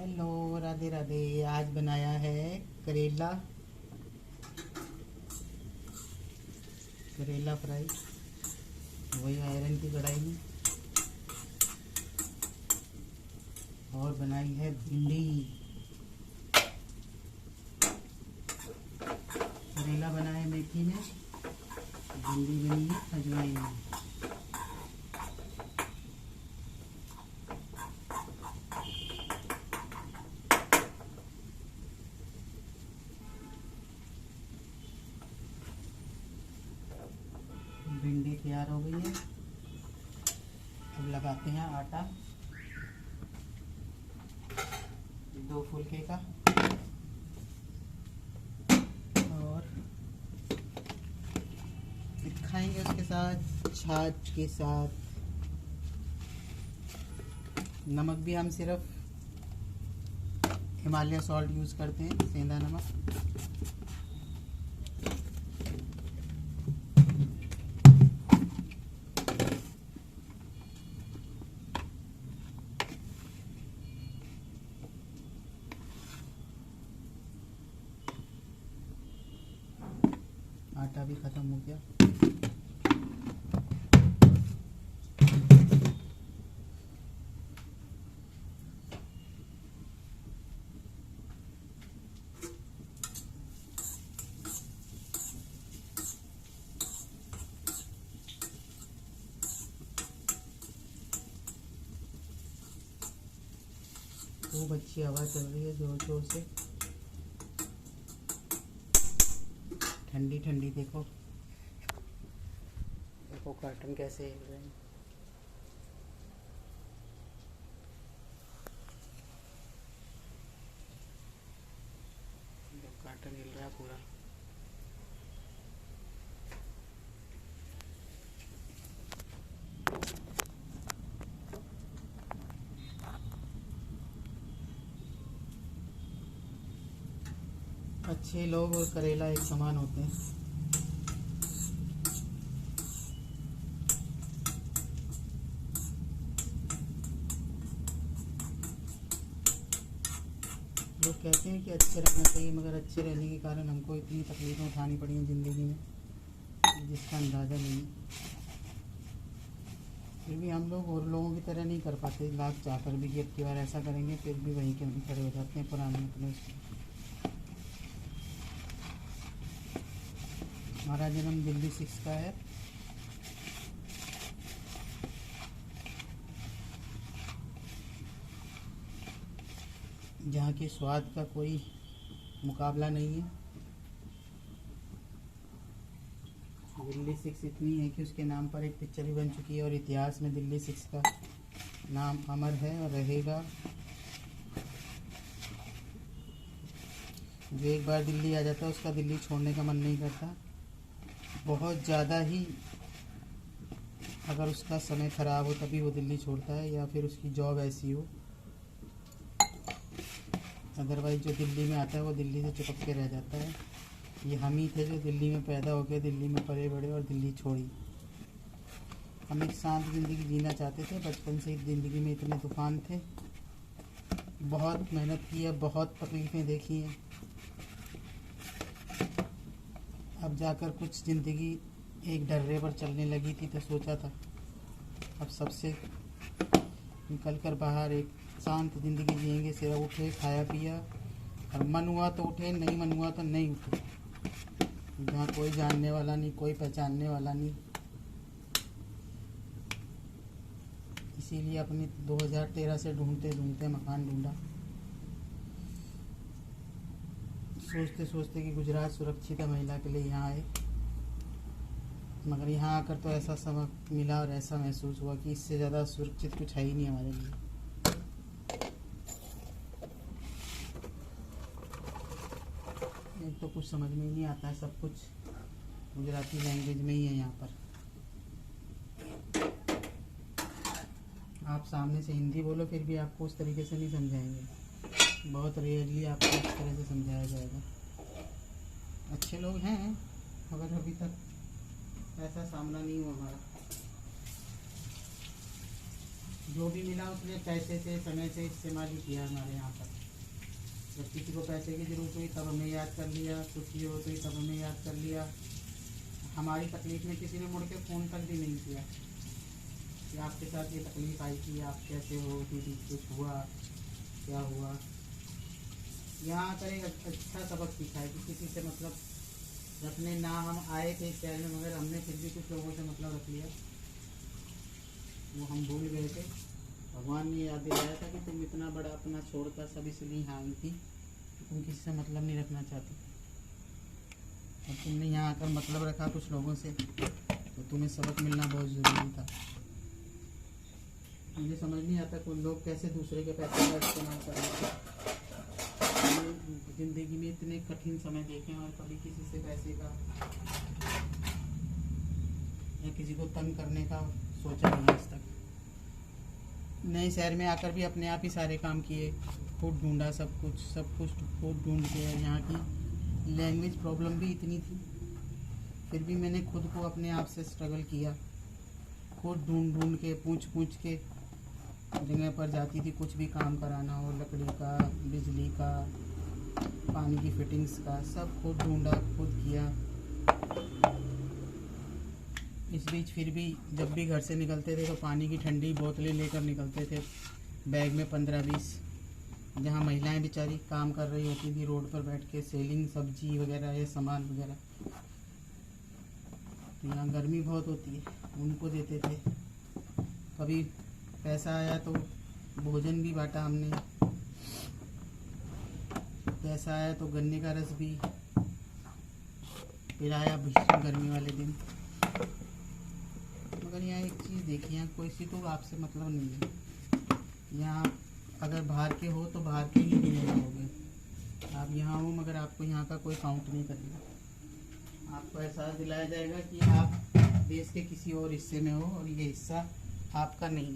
Hello, Radhe Radhe. आज बनाया है करेला करेला फ्राई, वही आयरन की कढ़ाई में। और बनाई है भिंडी। करेला बना है मेथी में, भिंडी बनी है अजवाइन में। भिंडी तैयार हो गई है। अब लगाते हैं आटा 2 फुलके का, और खाएंगे उसके साथ छाछ के साथ। नमक भी हम सिर्फ हिमालय सॉल्ट यूज़ करते हैं, सेंधा नमक। आटा भी ख़त्म हो गया। खूब अच्छी हवा चल रही है जोर जोर से। ठंडी ठंडी देखो देखो कर्टन कैसे हिल रहे हैं। कर्टन हिल रहा है पूरा। अच्छे लोग और करेला एक समान होते हैं। लोग कहते हैं कि अच्छे रहना चाहिए, मगर अच्छे रहने के कारण हमको इतनी तकलीफ़ें उठानी पड़ी हैं ज़िंदगी में जिसका अंदाज़ा नहीं। फिर भी हम लोग और लोगों की तरह नहीं कर पाते, लाख चाहकर भी कि अब की बार ऐसा करेंगे, फिर भी वहीं के वहीं खड़े हो जाते हैं पुराने अपने। हमारा जन्म दिल्ली 6 का है। जहाँ के स्वाद का कोई मुकाबला नहीं है। दिल्ली 6 इतनी है कि उसके नाम पर एक पिक्चर भी बन चुकी है, और इतिहास में दिल्ली 6 का नाम अमर है और रहेगा। जो एक बार दिल्ली आ जाता है उसका दिल्ली छोड़ने का मन नहीं करता। बहुत ज़्यादा ही अगर उसका समय ख़राब हो तभी वो दिल्ली छोड़ता है, या फिर उसकी जॉब ऐसी हो। अदरवाइज़ जो दिल्ली में आता है वो दिल्ली से चिपक के रह जाता है। ये हम ही थे जो दिल्ली में पैदा हो गए, दिल्ली में पले बड़े और दिल्ली छोड़ी। हम एक शांत ज़िंदगी जीना चाहते थे, बचपन से ही ज़िंदगी में इतने तूफ़ान थे। बहुत मेहनत की है, बहुत तकलीफ़ें देखी हैं। अब जाकर कुछ ज़िंदगी एक डर्रे पर चलने लगी थी, तो सोचा था अब सबसे निकल कर बाहर एक शांत ज़िंदगी जिएंगे। सिर्फ उठे, खाया पिया, और मन हुआ तो उठे, नहीं मन हुआ तो नहीं उठे। जहाँ कोई जानने वाला नहीं, कोई पहचानने वाला नहीं। इसीलिए अपनी 2013 से ढूंढते ढूंढते मकान ढूंढा, सोचते सोचते कि गुजरात सुरक्षित है महिला के लिए, यहाँ आए। मगर यहाँ आकर तो ऐसा सबक मिला और ऐसा महसूस हुआ कि इससे ज़्यादा सुरक्षित कुछ है ही नहीं हमारे लिए। एक तो कुछ समझ में ही नहीं आता है, सब कुछ गुजराती लैंग्वेज में ही है यहाँ पर। आप सामने से हिंदी बोलो फिर भी आपको उस तरीके से नहीं समझाएंगे। बहुत रेयरली आपको इस तरह से समझाया जाएगा। अच्छे लोग हैं मगर अभी तक ऐसा सामना नहीं हुआ हमारा। जो भी मिला उसने पैसे से समय से इस्तेमाल ही किया हमारे यहाँ पर। जब किसी को पैसे की ज़रूरत हुई तब हमें याद कर लिया, खुशी हो गई तब हमें याद कर लिया। हमारी तकलीफ़ में किसी ने मुड़ के फ़ोन तक भी नहीं किया कि आपके साथ ये तकलीफ़ आई थी, आप कैसे हो दीदी, कुछ हुआ, क्या हुआ। यहाँ आकर एक अच्छा सबक सीखा है कि किसी से मतलब रखने ना। हम आए थे इस शहर में मगर हमने फिर भी कुछ लोगों से मतलब रख लिया, वो हम भूल गए थे। भगवान ने याद दिलाया था कि तुम इतना बड़ा अपना छोड़कर सब इसलिए यहाँ आई थी कि तुम किसी से मतलब नहीं रखना चाहती, और तुमने यहाँ आकर मतलब रखा कुछ लोगों से, तो तुम्हें सबक मिलना बहुत ज़रूरी था। मुझे समझ नहीं आता कोई लोग कैसे दूसरे के पैसे का इस्तेमाल कर रहे हैं। ज़िंदगी में इतने कठिन समय देखे और कभी किसी से पैसे का या किसी को तंग करने का सोचा नहीं आज तक। नए शहर में आकर भी अपने आप ही सारे काम किए, खुद ढूंढा सब कुछ खुद ढूंढ के। यहाँ की लैंग्वेज प्रॉब्लम भी इतनी थी, फिर भी मैंने खुद को अपने आप से स्ट्रगल किया। खुद ढूंढ के पूछ के जगह पर जाती थी, कुछ भी काम कराना हो, लकड़ी का, बिजली का, पानी की फिटिंग्स का, सब खुद ढूंढा, खुद किया। इस बीच फिर भी जब भी घर से निकलते थे तो पानी की ठंडी बोतलें लेकर निकलते थे, बैग में 15-20। जहाँ महिलाएं बेचारी काम कर रही होती थी रोड पर बैठ के, सेलिंग सब्जी वगैरह या सामान वगैरह, तो यहाँ गर्मी बहुत होती है, उनको देते थे। कभी पैसा आया तो भोजन भी बांटा हमने, पैसा आया तो गन्ने का रस भी पिलाया भीषण गर्मी वाले दिन। मगर यहाँ एक चीज़ देखिए, यहाँ कोई सी तो आपसे मतलब नहीं है। यहाँ अगर बाहर के हो तो बाहर के ही गिने जाओगे। आप यहाँ हो मगर आपको यहाँ का कोई काउंट नहीं करेगा। आपको एहसास दिलाया जाएगा कि आप देश के किसी और हिस्से में हो और ये हिस्सा आपका नहीं।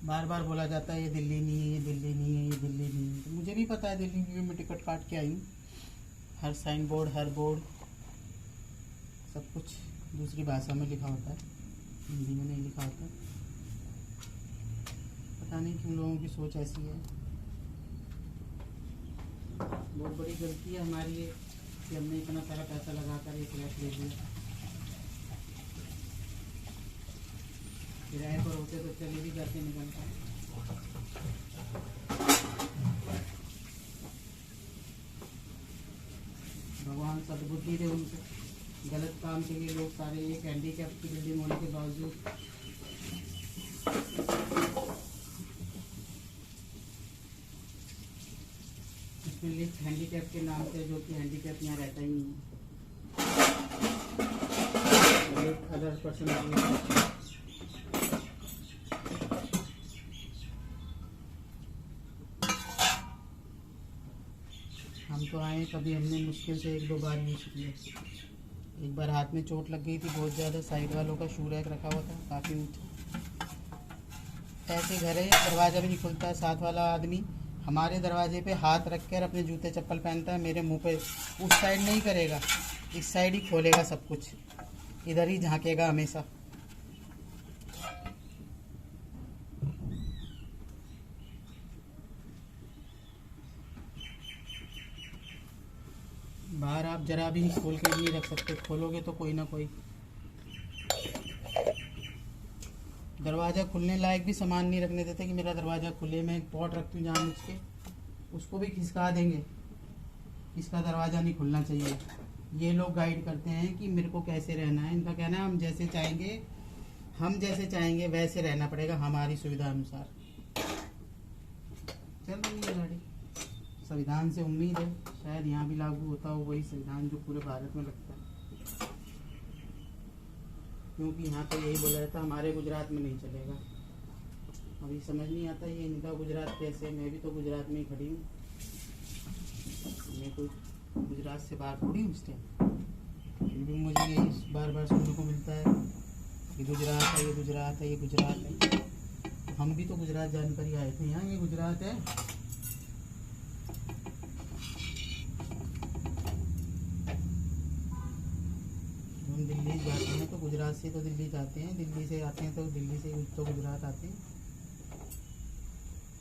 बार बार बोला जाता है ये दिल्ली नहीं है, ये दिल्ली नहीं है, ये दिल्ली नहीं है। तो मुझे भी पता है दिल्ली की, मैं टिकट काट के आई हूँ। हर साइन बोर्ड, हर बोर्ड, सब कुछ दूसरी भाषा में लिखा होता है, हिंदी में नहीं लिखा होता। पता नहीं क्यों लोगों की सोच ऐसी है। बहुत बड़ी गलती है हमारी ये कि हमने इतना सारा पैसा लगाकर एक फ्लैट ले लिया। किराए पर होते तो चले भी जाते, निकल कर। भगवान सद्बुद्धि दे उनको। गलत काम के लिए लोग सारे एक हैंडीकैप की बिल्डिंग होने के बावजूद इसमें लिस्ट हैंडीकैप के नाम से, जो कि हैंडीकैप यहाँ रहता ही नहीं है, अदर पर्सन। हम तो आए, कभी हमने मुश्किल से 1-2 बार नहीं सीखे। एक बार हाथ में चोट लग गई थी बहुत ज़्यादा, साइड वालों का शू रैक रखा हुआ था काफ़ी ऊँचा। ऐसे घर है, दरवाज़ा भी नहीं खुलता। साथ वाला आदमी हमारे दरवाजे पे हाथ रख कर अपने जूते चप्पल पहनता है, मेरे मुंह पे उस साइड नहीं करेगा, इस साइड ही खोलेगा सब कुछ, इधर ही झांकेगा हमेशा। बाहर आप जरा भी खोल के नहीं रख सकते, खोलोगे तो कोई ना कोई। दरवाज़ा खुलने लायक भी सामान नहीं रखने देते कि मेरा दरवाज़ा खुले। मैं एक पॉट रखती हूँ जानबूझ के, उसको भी खिसका देंगे, इसका दरवाज़ा नहीं खुलना चाहिए। ये लोग गाइड करते हैं कि मेरे को कैसे रहना है। इनका कहना है हम जैसे चाहेंगे वैसे रहना पड़ेगा, हमारी सुविधा अनुसार। चल रही है गाड़ी, संविधान से उम्मीद है शायद यहाँ भी लागू होता हो वही संविधान जो पूरे भारत में लगता है, क्योंकि यहाँ तो यही बोला जाता हमारे गुजरात में नहीं चलेगा। अभी समझ नहीं आता ये इनका गुजरात कैसे। मैं भी तो गुजरात में ही खड़ी हूँ, मैं तो गुजरात से बाहर थोड़ी हूँ इस टाइम। फिर भी मुझे यही बार बार सुनने को मिलता है कि गुजरात है, ये गुजरात है, ये गुजरात है। हम भी तो गुजरात जानकर ही आए थे, यहाँ ये गुजरात है। हम दिल्ली जाते हैं तो गुजरात से तो दिल्ली जाते हैं, दिल्ली से आते हैं तो दिल्ली से तो गुजरात आते हैं।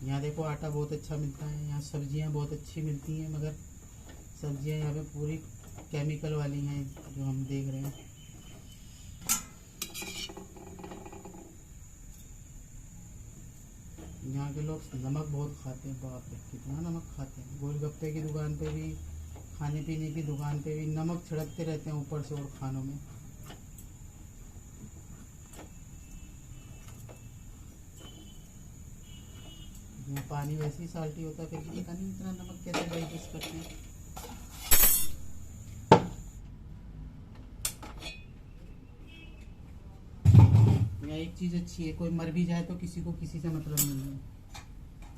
यहाँ देखो आटा बहुत अच्छा मिलता है, यहाँ सब्जियाँ बहुत अच्छी मिलती हैं, मगर सब्जियाँ यहाँ पे पूरी केमिकल वाली हैं जो हम देख रहे हैं। यहाँ के लोग नमक बहुत खाते हैं, बाप रे कितना नमक खाते हैं। गोलगप्पे की दुकान पे भी, खाने पीने की दुकान पे भी नमक छिड़कते रहते हैं ऊपर से और खानों में। यहाँ पानी वैसे ही साल्टी होता है, फिर भी पता नहीं इतना नमक कैसे डाइजेस्ट करते हैं। यहाँ एक चीज़ अच्छी है, कोई मर भी जाए तो किसी को किसी से मतलब नहीं है।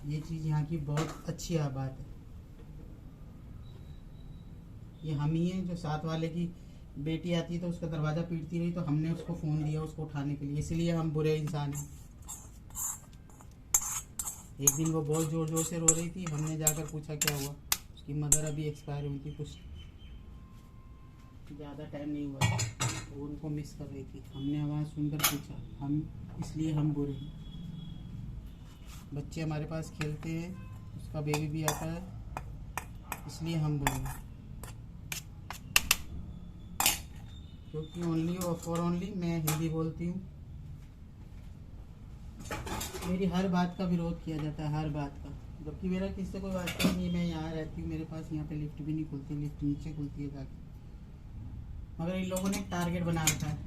ये चीज़ यहाँ की बहुत अच्छी बात है। ये हम ही हैं जो साथ वाले की बेटी आती है तो उसका दरवाज़ा पीटती रही तो हमने उसको फ़ोन दिया उसको उठाने के लिए, इसलिए हम बुरे इंसान हैं। एक दिन वो बहुत ज़ोर ज़ोर से रो रही थी, हमने जाकर पूछा क्या हुआ। उसकी मदर अभी एक्सपायर हुई थी, कुछ ज़्यादा टाइम नहीं हुआ था, वो उनको मिस कर रही थी। हमने आवाज़ सुनकर पूछा, इसलिए हम बुरे हैं। बच्चे हमारे पास खेलते हैं, उसका बेबी भी आता है, इसलिए हम बुरे हैं। क्योंकि ओनली और फॉर ओनली मैं हिंदी बोलती हूँ। मेरी हर बात का विरोध किया जाता है, हर बात का, जबकि मेरा किसी से कोई वास्ता नहीं है। मैं यहाँ रहती हूँ, मेरे पास यहाँ पे लिफ्ट भी नहीं खुलती, लिफ्ट नीचे खुलती है जाके, मगर इन लोगों ने टारगेट बना रखा है।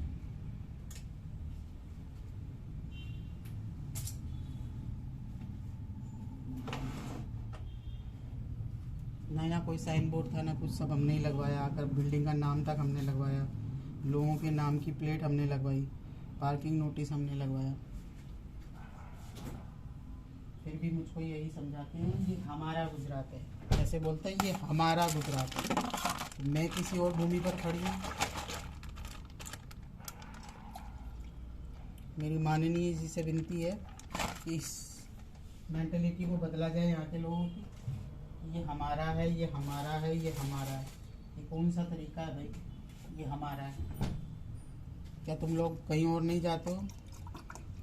ना यहाँ कोई साइन बोर्ड था ना कुछ, सब हमने ही लगवाया। आकर बिल्डिंग का नाम तक हमने लगवाया, लोगों के नाम की प्लेट हमने लगवाई, पार्किंग नोटिस हमने लगवाया। फिर भी मुझको यही समझाते हैं ये हमारा गुजरात है, ऐसे बोलते हैं ये हमारा गुजरात है। मैं किसी और भूमि पर खड़ी हूँ। मेरी माननीय जी से विनती है कि इस मेंटलिटी को बदला जाए यहाँ के लोगों की। ये हमारा है, ये हमारा है, ये हमारा है। ये कौन सा तरीका है भाई, ये हमारा है। क्या तुम लोग कहीं और नहीं जाते हो?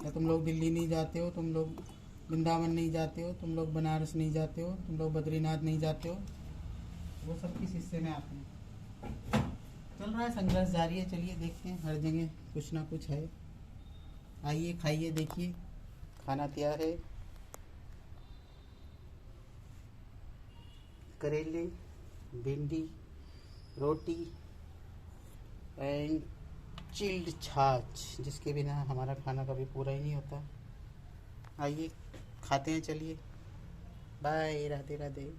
क्या तुम लोग दिल्ली नहीं जाते हो? तुम लोग वृंदावन नहीं जाते हो? तुम लोग बनारस नहीं जाते हो? तुम लोग बद्रीनाथ नहीं जाते हो? वो सब किस हिस्से में आते हैं? चल रहा है संघर्ष जारी है, चलिए देखते हैं, हर जगह कुछ ना कुछ है। आइए खाइए, देखिए खाना तैयार है। करेले, भिंडी, रोटी एंड चिल्ड छाछ, जिसके बिना हमारा खाना कभी पूरा ही नहीं होता। आइए खाते हैं, चलिए बाय, राधे राधे।